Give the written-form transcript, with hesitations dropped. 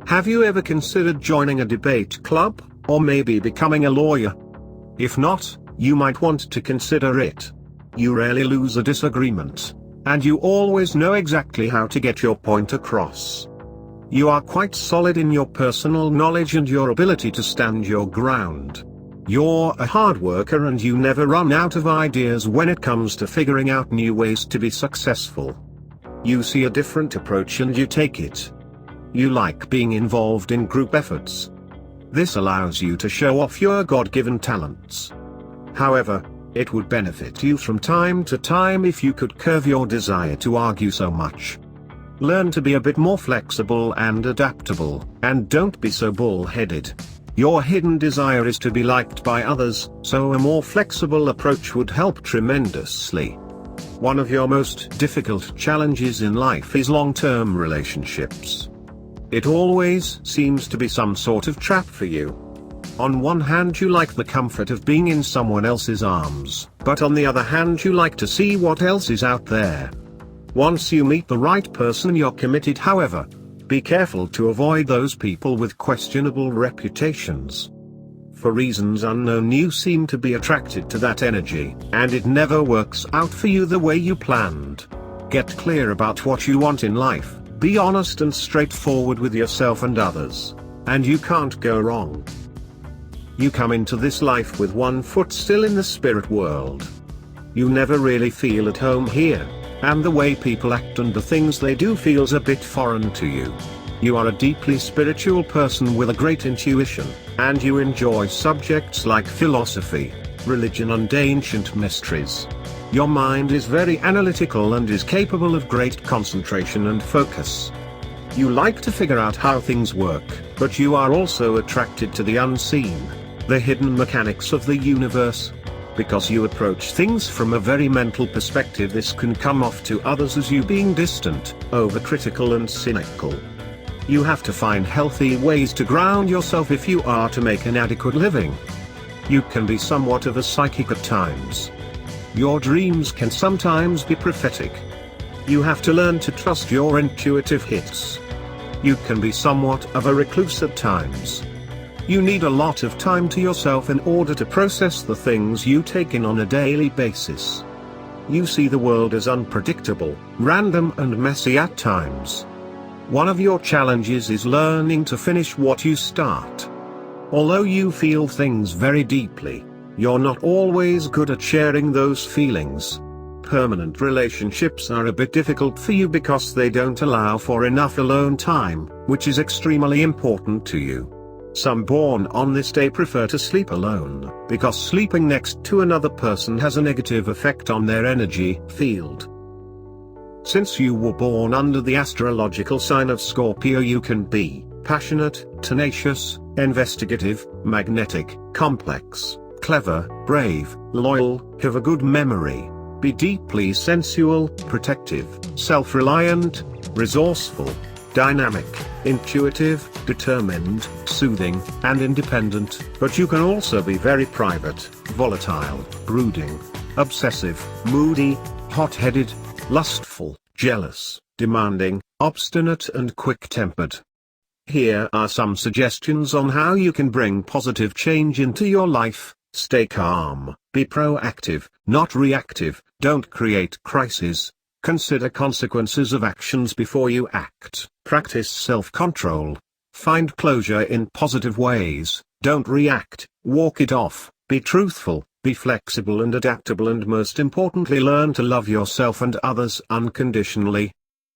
Have you ever considered joining a debate club, or maybe becoming a lawyer? If not, you might want to consider it. You rarely lose a disagreement, and you always know exactly how to get your point across. You are quite solid in your personal knowledge and your ability to stand your ground. You're a hard worker and you never run out of ideas when it comes to figuring out new ways to be successful. You see a different approach and you take it. You like being involved in group efforts. This allows you to show off your God-given talents. However, it would benefit you from time to time if you could curb your desire to argue so much. Learn to be a bit more flexible and adaptable, and don't be so bull-headed. Your hidden desire is to be liked by others, so a more flexible approach would help tremendously. One of your most difficult challenges in life is long-term relationships. It always seems to be some sort of trap for you. On one hand you like the comfort of being in someone else's arms, but on the other hand you like to see what else is out there. Once you meet the right person you're committed. However, be careful to avoid those people with questionable reputations. For reasons unknown you seem to be attracted to that energy, and it never works out for you the way you planned. Get clear about what you want in life, be honest and straightforward with yourself and others, and you can't go wrong. You come into this life with one foot still in the spirit world. You never really feel at home here, and the way people act and the things they do feels a bit foreign to you. You are a deeply spiritual person with a great intuition, and you enjoy subjects like philosophy, religion and ancient mysteries. Your mind is very analytical and is capable of great concentration and focus. You like to figure out how things work, but you are also attracted to the unseen, the hidden mechanics of the universe. Because you approach things from a very mental perspective, this can come off to others as you being distant, overcritical and cynical. You have to find healthy ways to ground yourself if you are to make an adequate living. You can be somewhat of a psychic at times. Your dreams can sometimes be prophetic. You have to learn to trust your intuitive hits. You can be somewhat of a recluse at times. You need a lot of time to yourself in order to process the things you take in on a daily basis. You see the world as unpredictable, random and messy at times. One of your challenges is learning to finish what you start. Although you feel things very deeply, you're not always good at sharing those feelings. Permanent relationships are a bit difficult for you because they don't allow for enough alone time, which is extremely important to you. Some born on this day prefer to sleep alone, because sleeping next to another person has a negative effect on their energy field. Since you were born under the astrological sign of Scorpio, you can be passionate, tenacious, investigative, magnetic, complex, clever, brave, loyal, have a good memory, be deeply sensual, protective, self-reliant, resourceful, dynamic, intuitive, determined, soothing, and independent, but you can also be very private, volatile, brooding, obsessive, moody, hot-headed, lustful, jealous, demanding, obstinate and quick-tempered. Here are some suggestions on how you can bring positive change into your life. Stay calm, be proactive, not reactive, don't create crises, consider consequences of actions before you act, practice self-control, find closure in positive ways, don't react, walk it off, be truthful, be flexible and adaptable, and most importantly learn to love yourself and others unconditionally.